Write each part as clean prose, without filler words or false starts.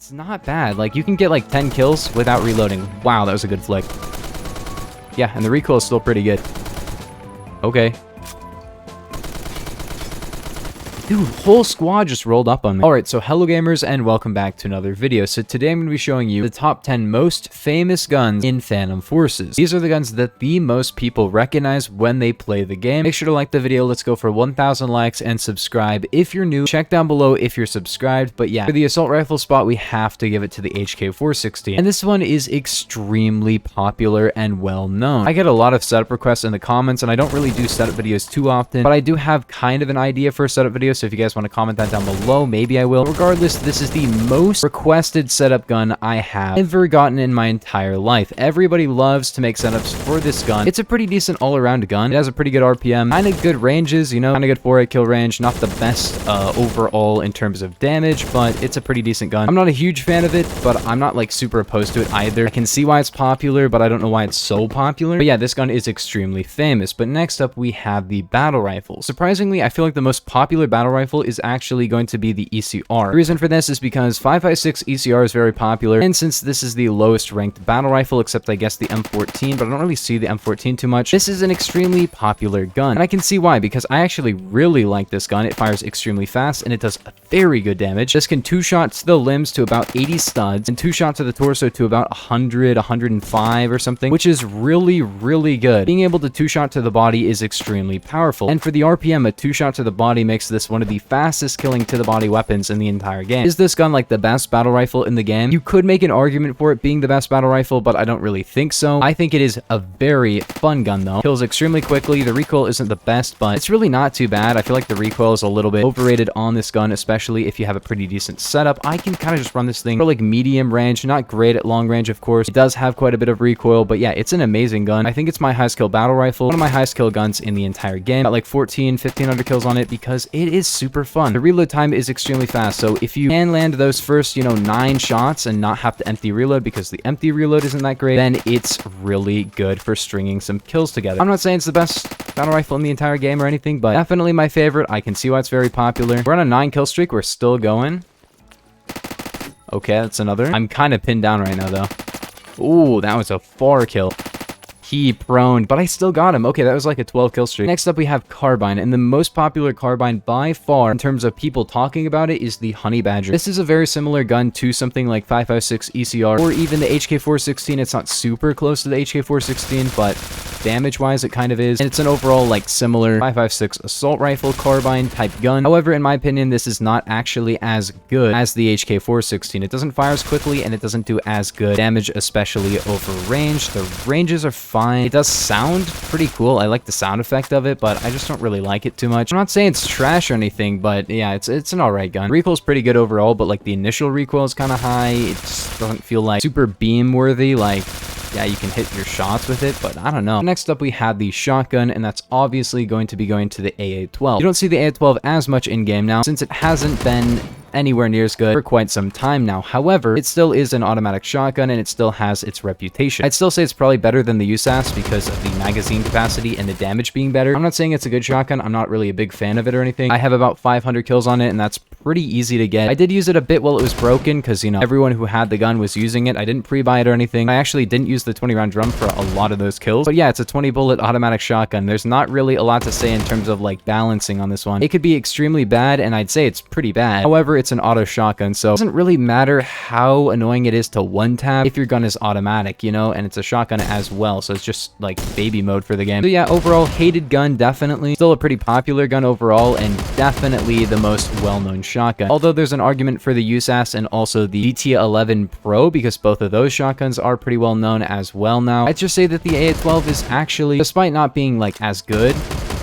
it's not bad. Like, you can get like 10 kills without reloading. Wow, that was a good flick. Yeah, and the recoil is still pretty good. Okay. Dude, whole squad just rolled up on me. Alright, so hello gamers, and welcome back to another video. So today I'm going to be showing you the top 10 most famous guns in Phantom Forces. These are the guns that the most people recognize when they play the game. Make sure to like the video. Let's go for 1,000 likes and subscribe if you're new. Check down below if you're subscribed. But yeah, for the assault rifle spot, we have to give it to the HK416. And this one is extremely popular and well known. I get a lot of setup requests in the comments, and I don't really do setup videos too often, but I do have kind of an idea for a setup video. So if you guys want to comment that down below, maybe I will. Regardless, this is the most requested setup gun I have ever gotten in my entire life. Everybody loves to make setups for this gun. It's a pretty decent all-around gun. It has a pretty good RPM, kind of good ranges, you know, kind of good 4-8 kill range. Not the best overall in terms of damage, but it's a pretty decent gun. I'm not a huge fan of it, but I'm not like super opposed to it either. I can see why it's popular, but I don't know why it's so popular. But yeah, this gun is extremely famous. But next up, we have the battle rifle. Surprisingly, I feel like the most popular battle rifle is actually going to be the ECR. The reason for this is because 5.56 ECR is very popular, and since this is the lowest ranked battle rifle, except I guess the M14, but I don't really see the M14 too much, this is an extremely popular gun. And I can see why, because I actually really like this gun. It fires extremely fast, and it does very good damage. This can 2-shot to the limbs to about 80 studs, and 2-shot to the torso to about 100, 105 or something, which is really, really good. Being able to 2-shot to the body is extremely powerful, and for the RPM, a 2-shot to the body makes this one of the fastest killing to the body weapons in the entire game. Is this gun like the best battle rifle in the game? You could make an argument for it being the best battle rifle, but I don't really think so. I think it is a very fun gun though. Kills extremely quickly. The recoil isn't the best, but it's really not too bad. I feel like the recoil is a little bit overrated on this gun, especially if you have a pretty decent setup. I can kind of just run this thing for like medium range, not great at long range, of course. It does have quite a bit of recoil, but yeah, it's an amazing gun. I think it's my highest kill battle rifle, one of my highest kill guns in the entire game. Got like 1,500 kills on it because it is super fun. The reload time is extremely fast, so if you can land those first, 9 shots and not have to empty reload because the empty reload isn't that great, then it's really good for stringing some kills together. I'm not saying it's the best battle rifle in the entire game or anything, but definitely my favorite. I can see why it's very popular. We're on a 9 kill streak. We're still going. Okay, that's another. I'm kind of pinned down right now, though. Ooh, that was a 4 kill. He prone, but I still got him. Okay, that was like a 12 kill streak. Next up, we have Carbine, and the most popular Carbine by far in terms of people talking about it is the Honey Badger. This is a very similar gun to something like 5.56 ECR or even the HK416. It's not super close to the HK416, but damage-wise, it kind of is. And it's an overall like similar 5.56 assault rifle Carbine type gun. However, in my opinion, this is not actually as good as the HK416. It doesn't fire as quickly, and it doesn't do as good damage, especially over range. The ranges are fine. It does sound pretty cool. I like the sound effect of it, but I just don't really like it too much. I'm not saying it's trash or anything, but yeah, it's an alright gun. Recoil's pretty good overall, but like the initial recoil is kind of high. It just doesn't feel like super beam worthy. Like, yeah, you can hit your shots with it, but I don't know. Next up, we have the shotgun, and that's obviously going to be going to the AA-12. You don't see the AA-12 as much in-game now, since it hasn't been anywhere near as good for quite some time now. However, it still is an automatic shotgun, and it still has its reputation. I'd still say it's probably better than the USAS because of the magazine capacity and the damage being better. I'm not saying it's a good shotgun. I'm not really a big fan of it or anything. I have about 500 kills on it, and that's pretty easy to get. I did use it a bit while it was broken because, everyone who had the gun was using it. I didn't pre-buy it or anything. I actually didn't use the 20-round drum for a lot of those kills. But yeah, it's a 20-bullet automatic shotgun. There's not really a lot to say in terms of like balancing on this one. It could be extremely bad, and I'd say it's pretty bad. However, it's an auto shotgun, so it doesn't really matter how annoying it is to one-tap if your gun is automatic, and it's a shotgun as well, so it's just like baby mode for the game. So yeah, overall, hated gun, definitely. Still a pretty popular gun overall, and definitely the most well-known shotgun. Although there's an argument for the USAS and also the DT11 Pro, because both of those shotguns are pretty well known as well now. I'd just say that the AA-12 is actually, despite not being like as good,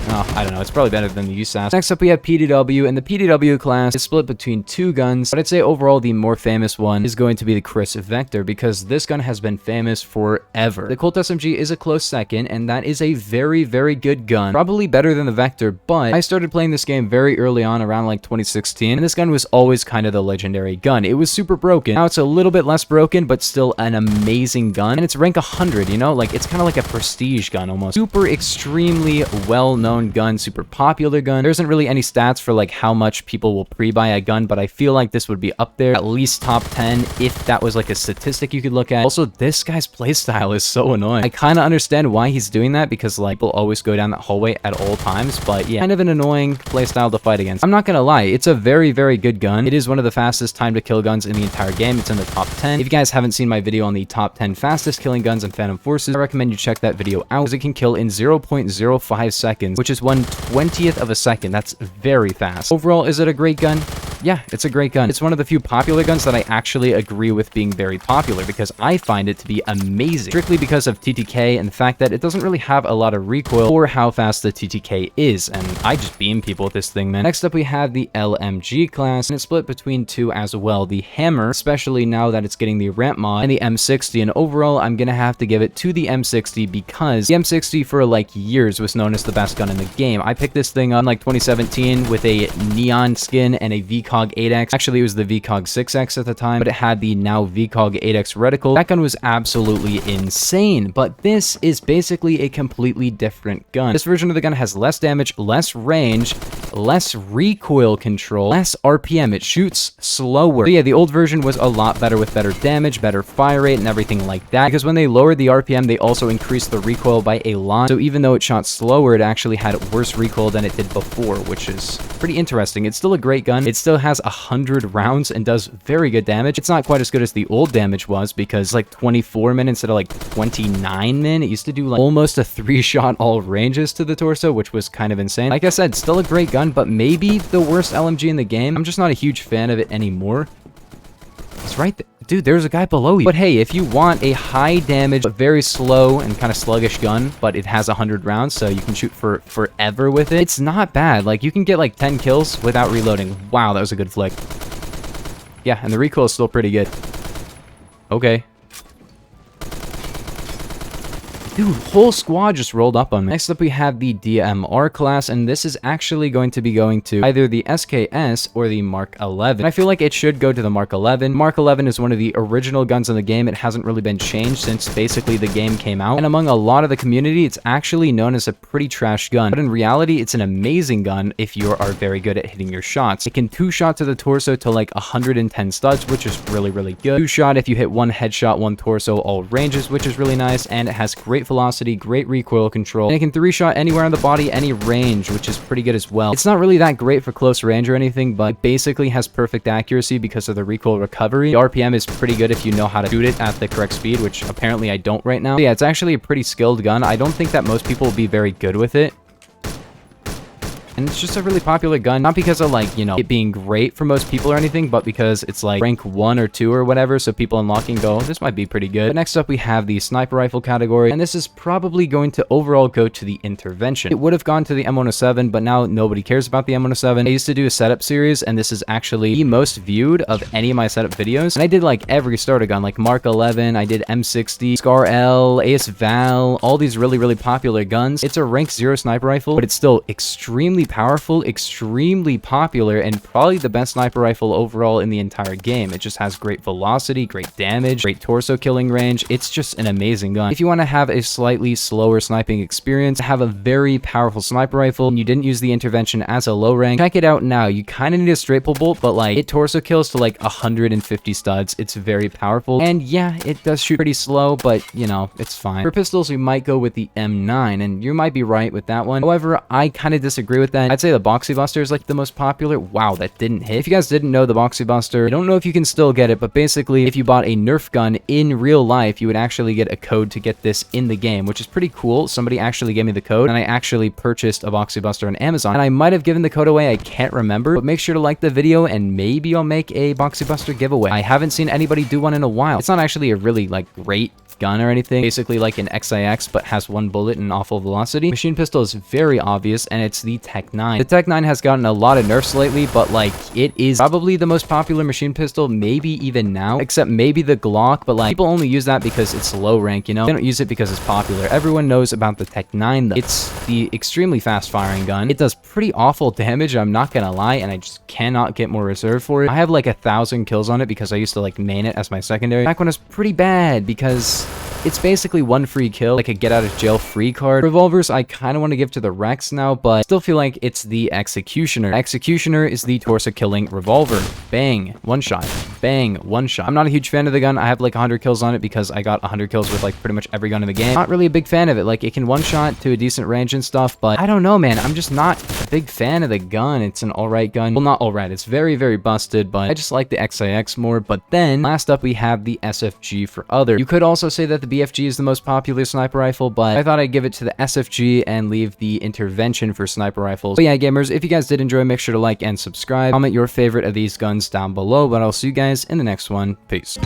I don't know, it's probably better than the USAS. Next up, we have PDW, and the PDW class is split between 2 guns, but I'd say overall the more famous one is going to be the Chris Vector, because this gun has been famous forever. The Colt SMG is a close second, and that is a very, very good gun. Probably better than the Vector, but I started playing this game very early on, around like 2016, and this gun was always kind of the legendary gun. It was super broken. Now it's a little bit less broken, but still an amazing gun, and it's rank 100, like it's kind of like a prestige gun almost. Super extremely well known known gun, super popular gun. There isn't really any stats for like how much people will pre-buy a gun, but I feel like this would be up there, at least top 10 if that was like a statistic you could look at. Also, this guy's playstyle is so annoying. I kind of understand why he's doing that, because like people always go down that hallway at all times, but yeah, kind of an annoying playstyle to fight against. I'm not gonna lie, it's a very, very good gun. It is one of the fastest time to kill guns in the entire game. It's in the top 10. If you guys haven't seen my video on the top 10 fastest killing guns in Phantom Forces, I recommend you check that video out, because it can kill in 0.05 seconds, which is 1/20th of a second. That's very fast. Overall, is it a great gun? Yeah, it's a great gun. It's one of the few popular guns that I actually agree with being very popular, because I find it to be amazing, strictly because of TTK and the fact that it doesn't really have a lot of recoil for how fast the TTK is, and I just beam people with this thing, man. Next up, we have the LMG class, and it's split between two as well. The Hammer, especially now that it's getting the ramp mod, and the M60, and overall, I'm gonna have to give it to the M60, because the M60 for like years was known as the best gun in the game. I picked this thing up in like 2017 with a neon skin and a VCOG 8X. Actually, it was the VCOG 6X at the time, but it had the now VCOG 8X reticle. That gun was absolutely insane, but this is basically a completely different gun. This version of the gun has less damage, less range, less recoil control, less RPM. It shoots slower. So yeah, the old version was a lot better with better damage, better fire rate, and everything like that, because when they lowered the RPM, they also increased the recoil by a lot. So even though it shot slower, it actually had worse recoil than it did before, which is pretty interesting. It's still a great gun. It still has 100 rounds and does very good damage. It's not quite as good as the old damage was, because like 24 min instead of like 29 min. It used to do like almost a 3-shot all ranges to the torso, which was kind of insane. Like I said, still a great gun, but maybe the worst LMG in the game. I'm just not a huge fan of it anymore. It's right there. Dude, there's a guy below you. But hey, if you want a high damage, but very slow and kind of sluggish gun, but it has 100 rounds, so you can shoot for forever with it, it's not bad. Like, you can get like 10 kills without reloading. Wow, that was a good flick. Yeah, and the recoil is still pretty good. Okay. Dude, whole squad just rolled up on me. Next up, we have the DMR class, and this is actually going to be going to either the SKS or the Mark 11. I feel like it should go to the Mark 11. Mark 11 is one of the original guns in the game. It hasn't really been changed since basically the game came out. And among a lot of the community, it's actually known as a pretty trash gun. But in reality, it's an amazing gun if you are very good at hitting your shots. It can 2-shot to the torso to like 110 studs, which is really, really good. 2-shot if you hit 1 headshot, 1 torso, all ranges, which is really nice. And it has great velocity, great recoil control, and it can 3-shot anywhere on the body, any range, which is pretty good as well. It's not really that great for close range or anything, but it basically has perfect accuracy because of the recoil recovery. The RPM is pretty good if you know how to shoot it at the correct speed, which apparently I don't right now. So yeah, it's actually a pretty skilled gun. I don't think that most people will be very good with it. And it's just a really popular gun, not because of like, you know, it being great for most people or anything, but because it's like rank 1 or 2 or whatever, so people unlock and go, this might be pretty good. But next up, we have the sniper rifle category, and this is probably going to overall go to the intervention. It would have gone to the M107, but now nobody cares about the M107. I used to do a setup series, and this is actually the most viewed of any of my setup videos, and I did like every starter gun, like Mark 11, I did M60, Scar L, AS Val, all these really, really popular guns. It's a rank 0 sniper rifle, but it's still extremely powerful, extremely popular, and probably the best sniper rifle overall in the entire game. It just has great velocity, great damage, great torso killing range. It's just an amazing gun. If you want to have a slightly slower sniping experience, have a very powerful sniper rifle, and you didn't use the intervention as a low rank, check it out now. You kind of need a straight pull bolt, but like it torso kills to like 150 studs. It's very powerful, and yeah, it does shoot pretty slow, but you know, it's fine. For pistols, we might go with the M9, and you might be right with that one. However, I kind of disagree with that. I'd say the Boxy Buster is like the most popular. Wow, that didn't hit. If you guys didn't know the Boxy Buster, I don't know if you can still get it, but basically if you bought a Nerf gun in real life, you would actually get a code to get this in the game, which is pretty cool. Somebody actually gave me the code, and I actually purchased a Boxy Buster on Amazon, and I might have given the code away. I can't remember, but make sure to like the video, and maybe I'll make a Boxy Buster giveaway. I haven't seen anybody do one in a while. It's not actually a really like great gun or anything, basically like an XIX, but has 1 bullet and awful velocity. Machine pistol is very obvious, and it's the Tech 9. The Tech 9 has gotten a lot of nerfs lately, but like it is probably the most popular machine pistol, maybe even now, except maybe the Glock, but like people only use that because it's low rank, you know? They don't use it because it's popular. Everyone knows about the Tech 9 though. It's the extremely fast firing gun. It does pretty awful damage, I'm not gonna lie, and I just cannot get more reserve for it. I have like 1,000 kills on it because I used to like main it as my secondary back when it was pretty bad, because it's basically one free kill, like a get out of jail free card. Revolvers, I kind of want to give to the Rex now, but still feel like it's the Executioner. Executioner is the torso killing revolver. Bang, one shot. Bang, one shot. I'm not a huge fan of the gun. I have like 100 kills on it because I got 100 kills with like pretty much every gun in the game. Not really a big fan of it. Like it can one shot to a decent range and stuff, but I don't know, man. I'm just not a big fan of the gun. It's an alright gun. Well, not alright. It's very, very busted, but I just like the XIX more. But then last up, we have the SFG for other. You could also say that the BFG is the most popular sniper rifle, but I thought I'd give it to the SFG and leave the intervention for sniper rifles. But yeah, gamers, if you guys did enjoy, make sure to like and subscribe. Comment your favorite of these guns down below, but I'll see you guys in the next one. Peace.